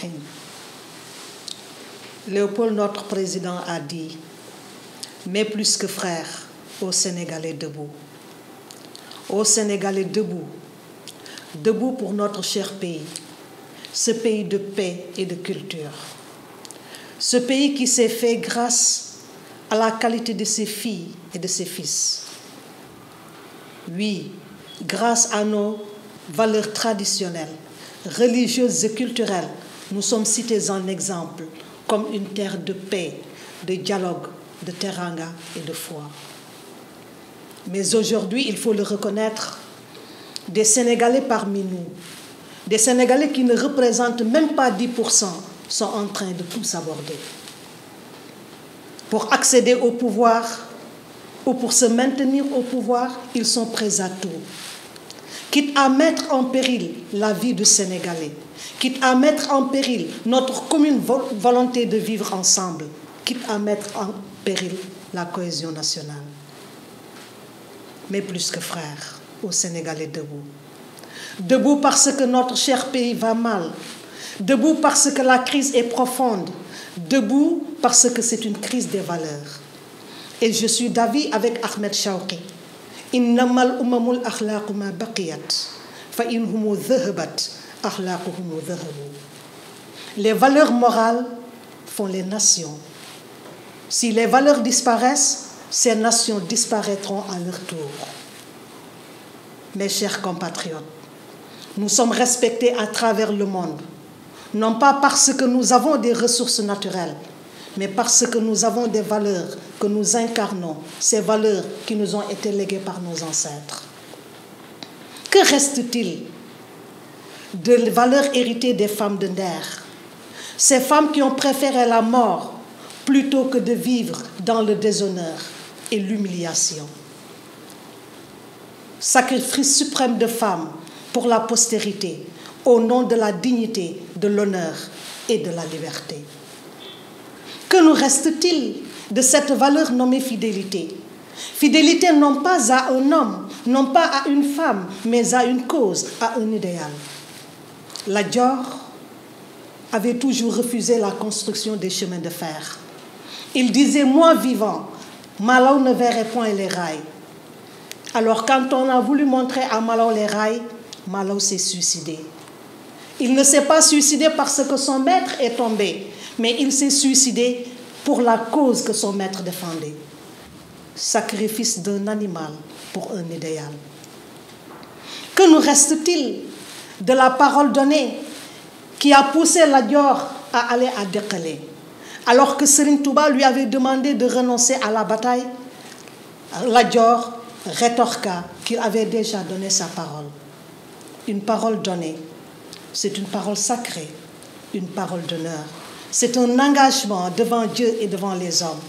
Rahim. Léopold, notre président, a dit « Mais plus que frères, aux Sénégalais debout. Aux Sénégalais debout. Debout pour notre cher pays, ce pays de paix et de culture. Ce pays qui s'est fait grâce à la qualité de ses filles et de ses fils. Oui, grâce à nos valeurs traditionnelles, religieuses et culturelles, nous sommes cités en exemple comme une terre de paix, de dialogue, de teranga et de foi. Mais aujourd'hui, il faut le reconnaître, des Sénégalais parmi nous, des Sénégalais qui ne représentent même pas 10%, sont en train de tout aborder. Pour accéder au pouvoir ou pour se maintenir au pouvoir, ils sont prêts à tout. Quitte à mettre en péril la vie du Sénégalais, quitte à mettre en péril notre commune volonté de vivre ensemble, quitte à mettre en péril la cohésion nationale. Mais plus que frères, aux Sénégalais debout. Debout parce que notre cher pays va mal. Debout parce que la crise est profonde. Debout parce que c'est une crise des valeurs. Et je suis d'avis avec Ahmed Shawqi. Innamal umamul akhlaqu ma baqiyat fa inhumu dhahabat akhlaquhum dhahabu. Les valeurs morales font les nations. Si les valeurs disparaissent, ces nations disparaîtront à leur tour. Mes chers compatriotes, nous sommes respectés à travers le monde, non pas parce que nous avons des ressources naturelles, mais parce que nous avons des valeurs que nous incarnons, ces valeurs qui nous ont été léguées par nos ancêtres. Que reste-t-il de valeurs héritées des femmes de Nder? Ces femmes qui ont préféré la mort plutôt que de vivre dans le déshonneur et l'humiliation. Sacrifice suprême de femmes pour la postérité, au nom de la dignité, de l'honneur et de la liberté. Que nous reste-t-il de cette valeur nommée fidélité? Fidélité non pas à un homme, non pas à une femme, mais à une cause, à un idéal. Lat Dior avait toujours refusé la construction des chemins de fer. Il disait, moi vivant, Malaw ne verrait point les rails. Alors quand on a voulu montrer à Malaw les rails, Malaw s'est suicidé. Il ne s'est pas suicidé parce que son maître est tombé, mais il s'est suicidé pour la cause que son maître défendait. Sacrifice d'un animal pour un idéal. Que nous reste-t-il de la parole donnée qui a poussé Lat Dior à aller à Dekele? Alors que Serigne Touba lui avait demandé de renoncer à la bataille, Lat Dior rétorqua qu'il avait déjà donné sa parole. Une parole donnée, c'est une parole sacrée, une parole d'honneur. C'est un engagement devant Dieu et devant les hommes.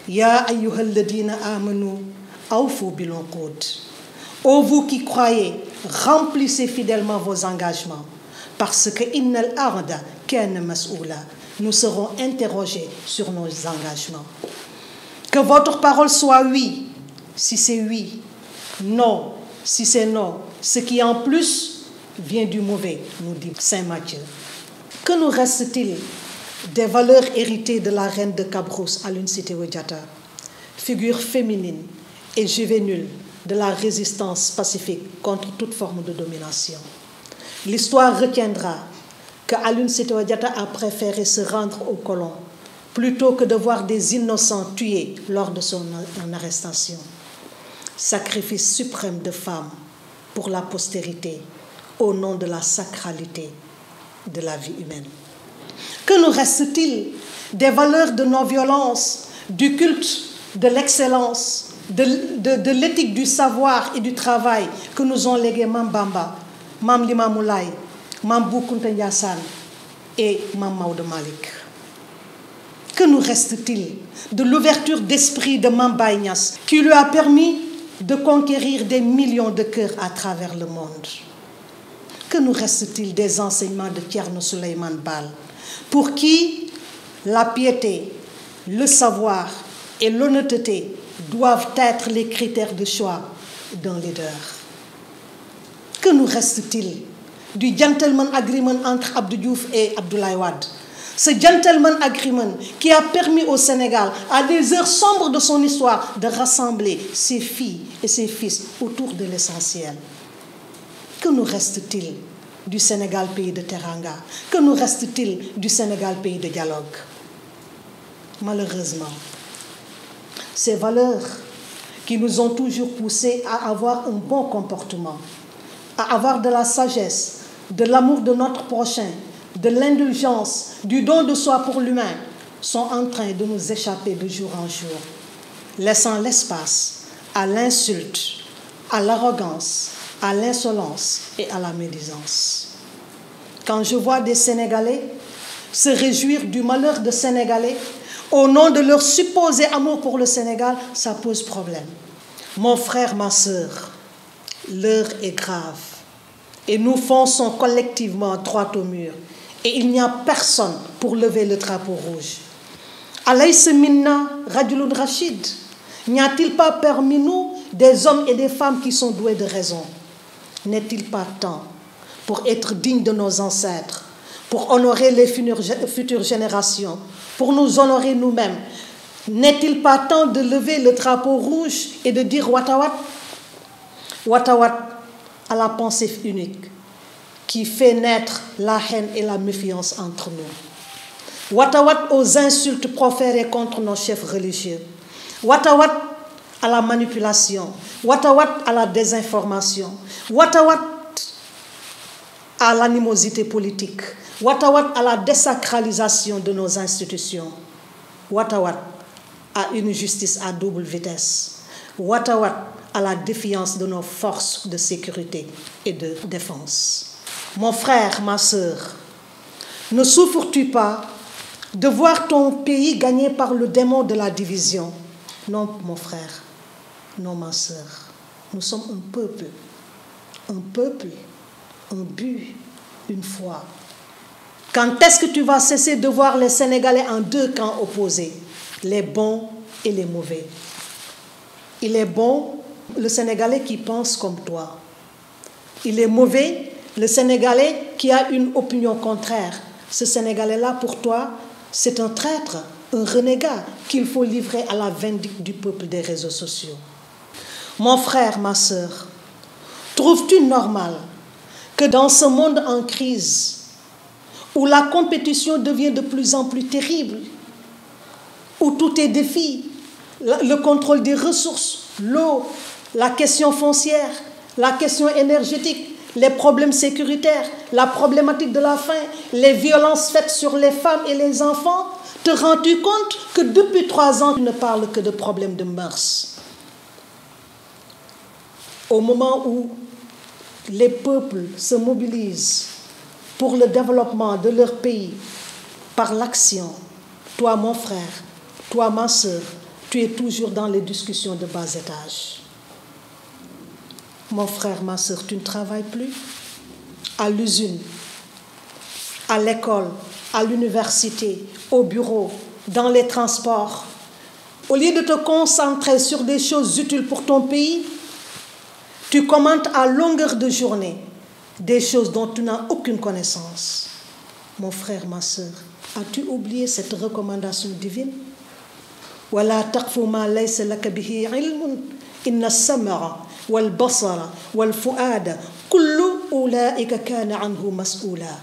Ya ayyuhal ladina amanu awfu bil uqud. Ô vous qui croyez, remplissez fidèlement vos engagements, parce que innal arda kana mas'oula. Nous serons interrogés sur nos engagements. Que votre parole soit oui, si c'est oui, non, si c'est non. Ce qui en plus vient du mauvais, nous dit Saint Matthieu. Que nous reste-t-il des valeurs héritées de la reine de Cabrousse, Aline Sitoé Diatta, figure féminine et juvénile de la résistance pacifique contre toute forme de domination? L'histoire retiendra que Aline Sitoé Diatta a préféré se rendre aux colons plutôt que de voir des innocents tués lors de son arrestation. Sacrifice suprême de femmes pour la postérité, au nom de la sacralité de la vie humaine. Que nous reste-t-il des valeurs de non-violence, du culte de l'excellence, de l'éthique du savoir et du travail que nous ont légué Mam Bamba, Mam Limamou Laye, Mam Bou Kounta Ndiassane et Mam Maodo Malick? Que nous reste-t-il de l'ouverture d'esprit de Mam Baye Niass qui lui a permis de conquérir des millions de cœurs à travers le monde? Que nous reste-t-il des enseignements de Thierno Souleymane Baal, pour qui la piété, le savoir et l'honnêteté doivent être les critères de choix d'un leader? Que nous reste-t-il du gentleman agreement entre Abdou Diouf et Abdoulaye Wade. Ce gentleman agreement qui a permis au Sénégal, à des heures sombres de son histoire, de rassembler ses filles et ses fils autour de l'essentiel. Que nous reste-t-il du Sénégal, pays de Teranga? Que nous reste-t-il du Sénégal, pays de dialogue? Malheureusement, ces valeurs qui nous ont toujours poussés à avoir un bon comportement, à avoir de la sagesse, de l'amour de notre prochain, de l'indulgence, du don de soi pour l'humain, sont en train de nous échapper de jour en jour, laissant l'espace à l'insulte, à l'arrogance, à l'insolence et à la médisance. Quand je vois des Sénégalais se réjouir du malheur de Sénégalais au nom de leur supposé amour pour le Sénégal, ça pose problème. Mon frère, ma sœur, l'heure est grave et nous fonçons collectivement droit au mur. Et il n'y a personne pour lever le drapeau rouge. Alaysa minna rajulun rachid. N'y a-t-il pas parmi nous des hommes et des femmes qui sont doués de raison? N'est-il pas temps pour être digne de nos ancêtres, pour honorer les futures générations, pour nous honorer nous-mêmes? N'est-il pas temps de lever le drapeau rouge et de dire Watawat? Watawat à la pensée unique qui fait naître la haine et la méfiance entre nous. Watawat aux insultes proférées contre nos chefs religieux. Watawat à la manipulation. Watawat à la désinformation. Watawat à l'animosité politique. Watawat à la désacralisation de nos institutions. Watawat à une justice à double vitesse. Watawat à la défiance de nos forces de sécurité et de défense. Mon frère, ma sœur, ne souffres-tu pas de voir ton pays gagné par le démon de la division? Non, mon frère, non, ma sœur. Nous sommes un peuple, un but, une foi. Quand est-ce que tu vas cesser de voir les Sénégalais en deux camps opposés, les bons et les mauvais? Il est bon, le Sénégalais qui pense comme toi. Il est mauvais, le Sénégalais qui a une opinion contraire. Ce Sénégalais-là, pour toi, c'est un traître, un renégat qu'il faut livrer à la vindicte du peuple des réseaux sociaux. Mon frère, ma sœur, trouves-tu normal que dans ce monde en crise, où la compétition devient de plus en plus terrible, où tout est défi, le contrôle des ressources, l'eau, la question foncière, la question énergétique, les problèmes sécuritaires, la problématique de la faim, les violences faites sur les femmes et les enfants, te rends-tu compte que depuis 3 ans, tu ne parles que de problèmes de mœurs? Au moment où les peuples se mobilisent pour le développement de leur pays par l'action, toi, mon frère, toi, ma sœur, tu es toujours dans les discussions de bas étage. Mon frère, ma sœur, tu ne travailles plus à l'usine, à l'école, à l'université, au bureau, dans les transports. Au lieu de te concentrer sur des choses utiles pour ton pays, tu commentes à longueur de journée des choses dont tu n'as aucune connaissance. Mon frère, ma sœur, as-tu oublié cette recommandation divine? وَلَا تَقْفُ مَا لَيْسَ لَكَ بِهِ عِلْمٌ إِنَّ السَّمْعَ وَالْبَصَرَ وَالْفُؤَادَ كُلُّ أُولَئِكَ كَانَ عَنْهُ مَسْئُولًا.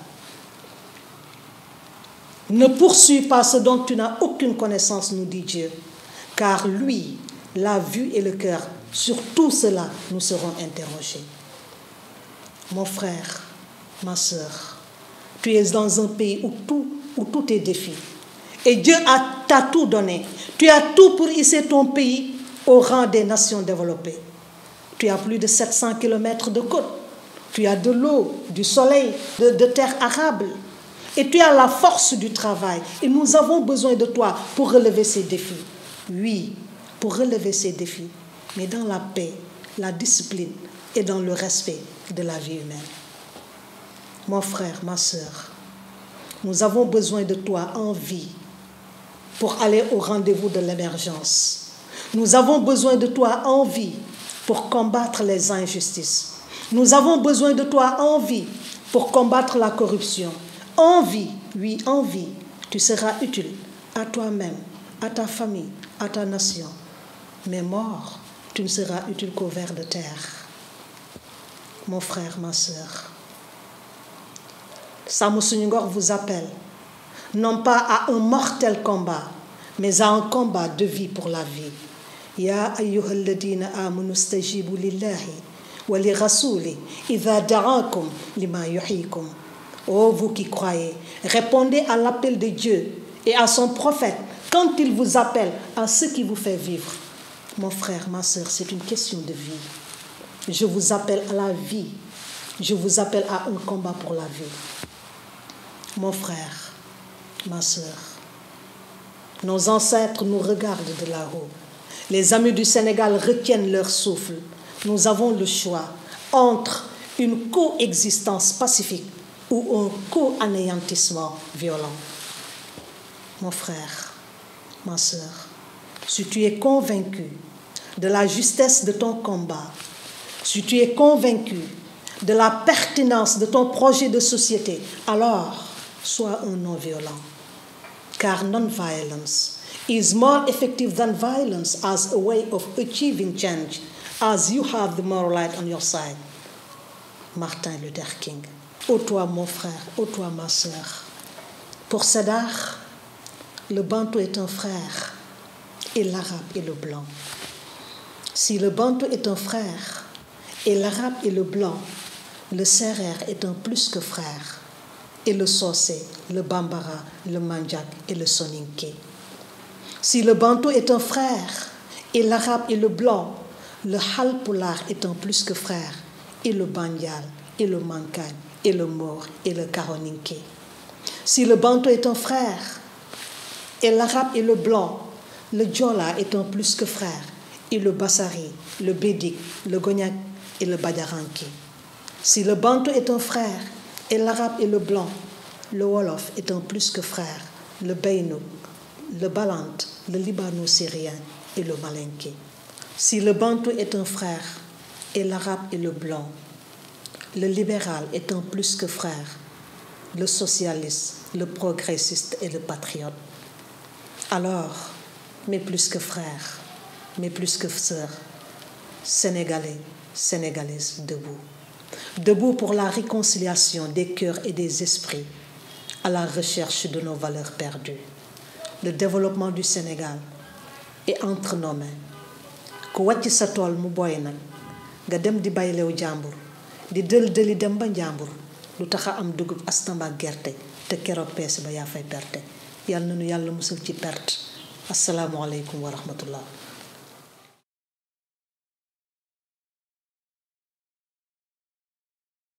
Ne poursuis pas ce dont tu n'as aucune connaissance, nous dit Dieu, car lui, la vue et le cœur, sur tout cela, nous serons interrogés. Mon frère, ma sœur, tu es dans un pays où tout est défi. Et Dieu t'a tout donné. Tu as tout pour hisser ton pays au rang des nations développées. Tu as plus de 700 kilomètres de côte. Tu as de l'eau, du soleil, de terres arables. Et tu as la force du travail. Et nous avons besoin de toi pour relever ces défis. Oui, pour relever ces défis. Mais dans la paix, la discipline et dans le respect de la vie humaine. Mon frère, ma sœur, nous avons besoin de toi en vie pour aller au rendez-vous de l'émergence. Nous avons besoin de toi en vie pour combattre les injustices. Nous avons besoin de toi en vie pour combattre la corruption. En vie, oui, en vie, tu seras utile à toi-même, à ta famille, à ta nation. Mais mort, tu ne seras utile qu'au ver de terre. Mon frère, ma sœur, Sàmm Suñu Ngor vous appelle, non pas à un mortel combat, mais à un combat de vie pour la vie. Ya ayyuhal ladina amanu stajibu lillahi wa li rasuli idha da'akum lima yuhyikum. Oh, vous qui croyez, répondez à l'appel de Dieu et à son prophète quand il vous appelle à ce qui vous fait vivre. Mon frère, ma sœur, c'est une question de vie. Je vous appelle à la vie. Je vous appelle à un combat pour la vie. Mon frère, ma sœur, nos ancêtres nous regardent de là-haut. Les amis du Sénégal retiennent leur souffle. Nous avons le choix entre une coexistence pacifique ou un co-anéantissement violent. Mon frère, ma sœur, si tu es convaincu de la justesse de ton combat, si tu es convaincu de la pertinence de ton projet de société, alors sois un non-violent. Car non-violence is more effective than violence as a way of achieving change, as you have the moral light on your side. Martin Luther King. Ô toi, mon frère, ô toi, ma sœur. Pour Sédar, le bantou est un frère et l'arabe est le blanc. Si le bantou est un frère et l'arabe est le blanc, le sérère est un plus que frère. Et le Socé, le Bambara, le Mandjak et le Soninké. Si le bantou est un frère et l'arabe est le blanc, le Halpulaar est un plus que frère. Et le Bandial, et le Mankagne, et le Mor, et le Karoninké. Si le bantou est un frère et l'arabe est le blanc, le Djola est un plus que frère. Et le Bassari, le Bédik, le Gognac et le Badiaranké. Si le bantou est un frère et l'arabe est le blanc, le Wolof est un plus que frère, le Beinouk, le Balant, le Libano-Syrien et le Malinké. Si le bantou est un frère et l'arabe est le blanc, le libéral est un plus que frère, le socialiste, le progressiste et le patriote. Alors, mes plus que frères, mes plus que sœurs, Sénégalais, Sénégalaises, debout. Debout pour la réconciliation des cœurs et des esprits, à la recherche de nos valeurs perdues. Le développement du Sénégal est entre nos mains. Ku wàcc sa tool mu boy nag nga dem di baylew jàmbur di dëli dem ba njàmbur lu tax a am dugub astamba gerte te keroog peese ba yaa fay perte yàlla na nu yàlla musal ci perte. Assalaamu aleykum wa rahmatullah.